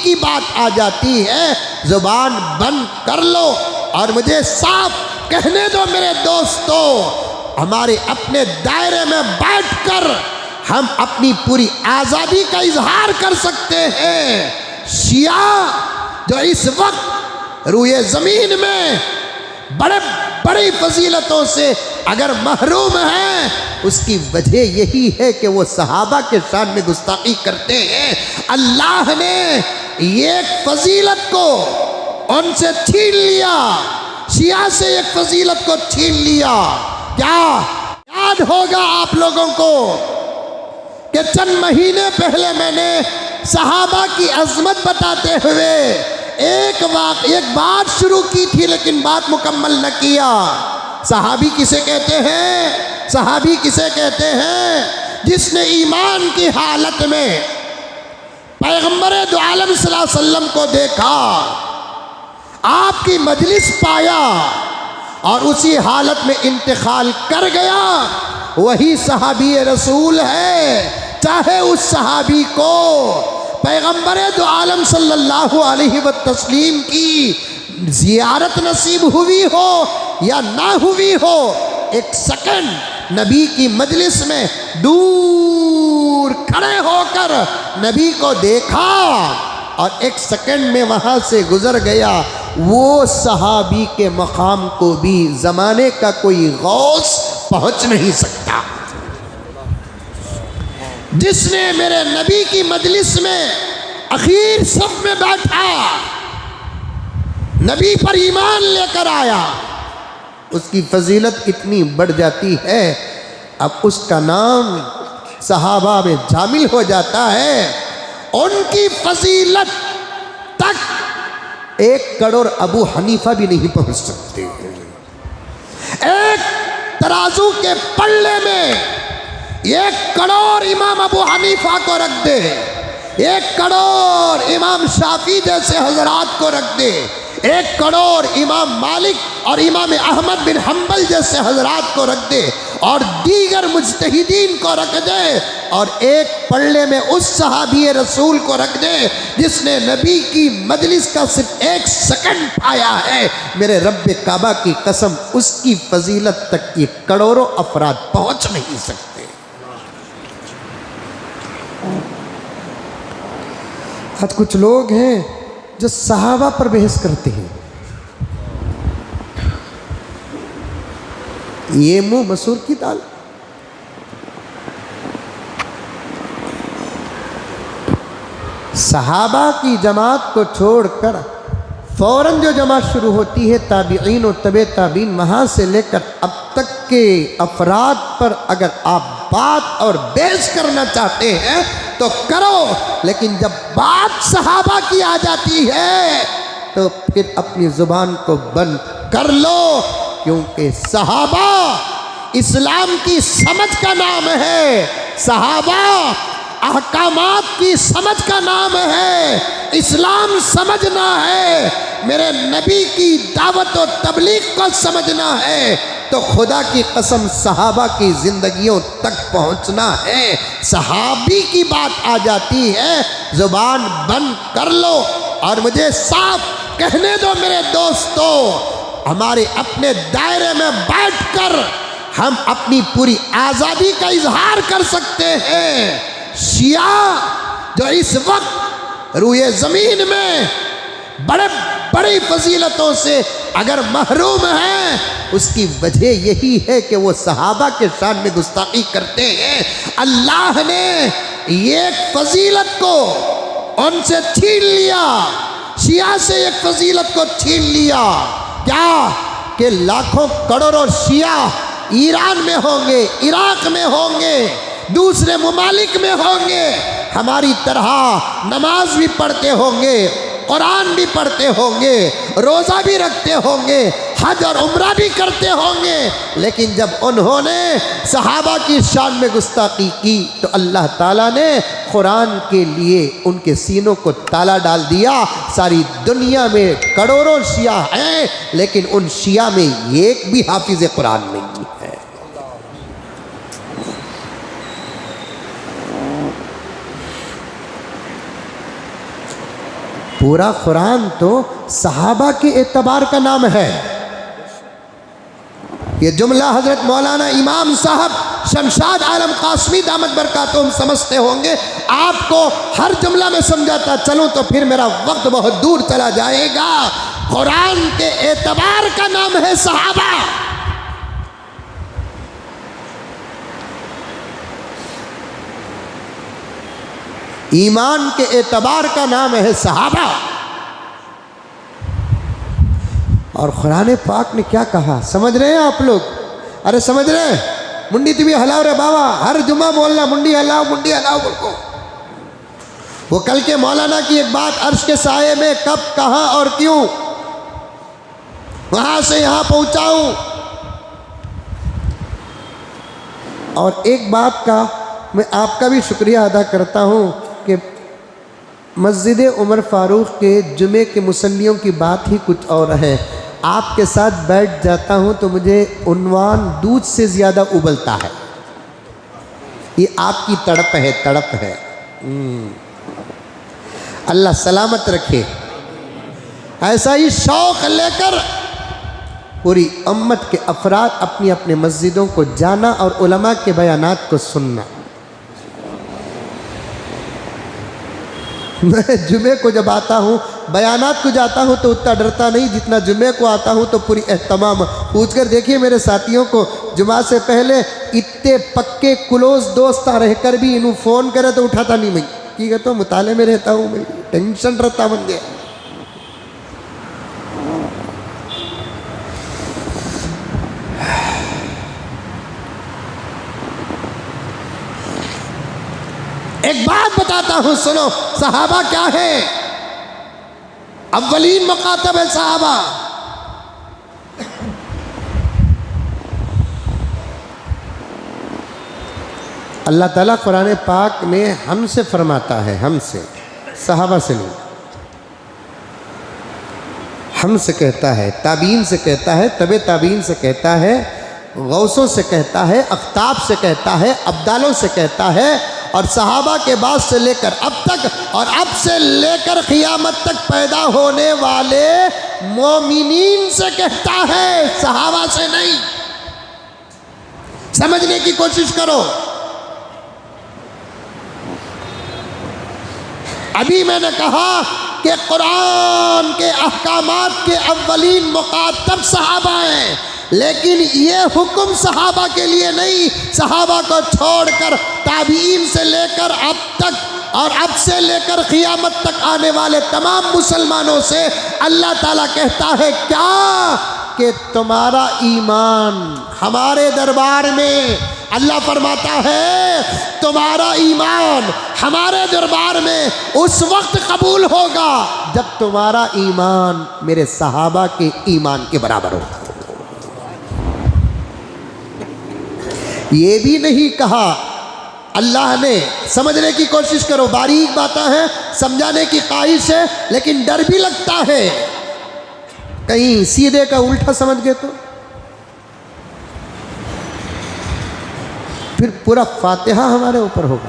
کی بات آ جاتی ہے زبان بند کر لو اور مجھے صاف کہنے دو میرے دوستو، ہمارے اپنے دائرے میں بیٹھ کر ہم اپنی پوری آزادی کا اظہار کر سکتے ہیں۔ شیعہ جو اس وقت روئے زمین میں بڑی فضیلتوں سے اگر محروم ہیں، اس کی وجہ یہی ہے کہ وہ صحابہ کے شان میں گستاخی کرتے ہیں۔ اللہ نے ایک فضیلت کو ان سے چھین لیا، شیعہ سے ایک فضیلت کو چھین لیا۔ کیا یاد ہوگا آپ لوگوں کو کہ چند مہینے پہلے میں نے صحابہ کی عظمت بتاتے ہوئے ایک بات شروع کی تھی لیکن بات مکمل نہ کیا۔ صحابی کسے کہتے ہیں؟ صحابی کسے کہتے ہیں؟ جس نے ایمان کی حالت میں پیغمبر دو عالم صلی اللہ علیہ وسلم کو دیکھا، آپ کی مجلس پایا اور اسی حالت میں انتقال کر گیا، وہی صحابی رسول ہے۔ چاہے اس صحابی کو پیغمبر دو عالم صلی اللہ علیہ وسلم کی زیارت نصیب ہوئی ہو یا نہ ہوئی ہو، ایک سیکنڈ نبی کی مجلس میں دور کھڑے ہو کر نبی کو دیکھا اور ایک سیکنڈ میں وہاں سے گزر گیا، وہ صحابی کے مقام کو بھی زمانے کا کوئی غوث پہنچ نہیں سکتا۔ جس نے میرے نبی کی مجلس میں اخیر صف میں بیٹھا، نبی پر ایمان لے کر آیا، اس کی فضیلت اتنی بڑھ جاتی ہے، اب اس کا نام صحابہ میں شامل ہو جاتا ہے۔ ان کی فضیلت تک 1 کروڑ ابو حنیفہ بھی نہیں پہنچ سکتے۔ ایک ترازو کے پلے میں 1 کروڑ امام ابو حنیفہ کو رکھ دے، 1 کروڑ امام شافعی جیسے حضرات کو رکھ دے، 1 کروڑ امام مالک اور امام احمد بن حنبل جیسے حضرات کو رکھ دے اور دیگر مجتہدین کو رکھ دے، اور ایک پلڑے میں اس صحابی رسول کو رکھ دے جس نے نبی کی مجلس کا صرف 1 سیکنڈ پایا ہے، میرے رب کعبہ کی قسم اس کی فضیلت تک یہ کروڑوں افراد پہنچ نہیں سکتے۔ آج کچھ لوگ ہیں جو صحابہ پر بحث کرتے ہیں، یہ منہ مسور کی دال۔ صحابہ کی جماعت کو چھوڑ کر فوراً جو جماعت شروع ہوتی ہے تابعین و تبع تابعین، وہاں سے لے کر اب تک کے افراد پر اگر آپ بات اور بحث کرنا چاہتے ہیں تو کرو، لیکن جب بات صحابہ کی آ جاتی ہے تو پھر اپنی زبان کو بند کر لو، کیونکہ صحابہ اسلام کی سمجھ کا نام ہے، صحابہ احکامات کی سمجھ کا نام ہے، اسلام سمجھنا ہے، میرے نبی کی دعوت و تبلیغ کو سمجھنا ہے تو خدا کی قسم صحابہ کی زندگیوں تک پہنچنا ہے۔ صحابی کی بات آ جاتی ہے، زبان بند کر لو اور مجھے صاف کہنے دو میرے دوستو، ہمارے اپنے دائرے میں بیٹھ کر ہم اپنی پوری آزادی کا اظہار کر سکتے ہیں۔ شیعہ جو اس وقت روئے زمین میں بڑی فضیلتوں سے اگر محروم ہیں، اس کی وجہ یہی ہے کہ وہ صحابہ کے شان میں گستاخی کرتے ہیں۔ اللہ نے ایک فضیلت کو ان سے چھین لیا، شیعہ سے ایک فضیلت کو چھین لیا۔ کیا کہ لاکھوں کروڑوں شیعہ ایران میں ہوں گے، عراق میں ہوں گے، دوسرے ممالک میں ہوں گے، ہماری طرح نماز بھی پڑھتے ہوں گے، قرآن بھی پڑھتے ہوں گے، روزہ بھی رکھتے ہوں گے، حج اور عمرہ بھی کرتے ہوں گے، لیکن جب انہوں نے صحابہ کی شان میں گستاخی کی تو اللہ تعالیٰ نے قرآن کے لیے ان کے سینوں کو تالا ڈال دیا۔ ساری دنیا میں کروڑوں شیعہ ہیں لیکن ان شیعہ میں ایک بھی حافظ قرآن نہیں ہے۔ پورا قرآن تو صحابہ کے اعتبار کا نام ہے. یہ جملہ حضرت مولانا امام صاحب شمشاد عالم قاسمی دامت برکاتہم سمجھتے ہوں گے. آپ کو ہر جملہ میں سمجھاتا چلوں تو پھر میرا وقت بہت دور چلا جائے گا. قرآن کے اعتبار کا نام ہے صحابہ. ایمان کے اعتبار کا نام ہے صحابہ. اور قرآن پاک نے کیا کہا سمجھ رہے ہیں آپ لوگ؟ ارے سمجھ رہے ہیں؟ منڈی تھی بھی ہلاؤ رے بابا، ہر جمعہ بولنا منڈی ہلاؤ بول کو. وہ کل کے مولانا کی ایک بات، عرش کے سائے میں کب کہاں اور کیوں، وہاں سے یہاں پہنچاؤں. اور ایک بات کا میں آپ کا بھی شکریہ ادا کرتا ہوں کہ مسجد عمر فاروق کے جمعے کے مصلیوں کی بات ہی کچھ اور ہے. آپ کے ساتھ بیٹھ جاتا ہوں تو مجھے عنوان دودھ سے زیادہ ابلتا ہے. یہ آپ کی تڑپ ہے، تڑپ ہے. اللہ سلامت رکھے. ایسا ہی شوق لے کر پوری امت کے افراد اپنی اپنی مسجدوں کو جانا اور علماء کے بیانات کو سننا. میں جمعے کو جب آتا ہوں بیانات کو جاتا ہوں تو اتنا ڈرتا نہیں جتنا جمعے کو آتا ہوں تو پوری اہتمام. پوچھ کر دیکھیے میرے ساتھیوں کو، جمعہ سے پہلے اتنے پکے کلوز دوست رہ کر بھی انہوں فون کرے تو اٹھاتا نہیں. میں کی کہتا ہوں مطالعے میں رہتا ہوں، میں ٹینشن رہتا بن گیا. ایک بات بتاتا ہوں سنو، صحابہ کیا ہے؟ اولین مکاتب ہے صحابہ. اللہ تعالیٰ قرآن پاک میں ہم سے فرماتا ہے، ہم سے، صحابہ سے نہیں. ہم سے کہتا ہے، تابعین سے کہتا ہے، تبع تابعین سے کہتا ہے، غوثوں سے کہتا ہے، اقطاب سے کہتا ہے، ابدالوں سے کہتا ہے، اور صحابہ کے بعد سے لے کر اب تک اور اب سے لے کر قیامت تک پیدا ہونے والے مومنین سے کہتا ہے، صحابہ سے نہیں. سمجھنے کی کوشش کرو. ابھی میں نے کہا کہ قرآن کے احکامات کے اولین مخاطب صحابہ ہیں، لیکن یہ حکم صحابہ کے لیے نہیں. صحابہ کو چھوڑ کر تابعین سے لے کر اب تک اور اب سے لے کر قیامت تک آنے والے تمام مسلمانوں سے اللہ تعالیٰ کہتا ہے کیا؟ کہ تمہارا ایمان ہمارے دربار میں، اللہ فرماتا ہے تمہارا ایمان ہمارے دربار میں اس وقت قبول ہوگا جب تمہارا ایمان میرے صحابہ کے ایمان کے برابر ہوگا. یہ بھی نہیں کہا اللہ نے، سمجھنے کی کوشش کرو، باریک باتیں ہیں، سمجھانے کی خواہش ہے لیکن ڈر بھی لگتا ہے کہیں سیدھے کا الٹا سمجھ گئے تو پھر پورا فاتحہ ہمارے اوپر ہوگا.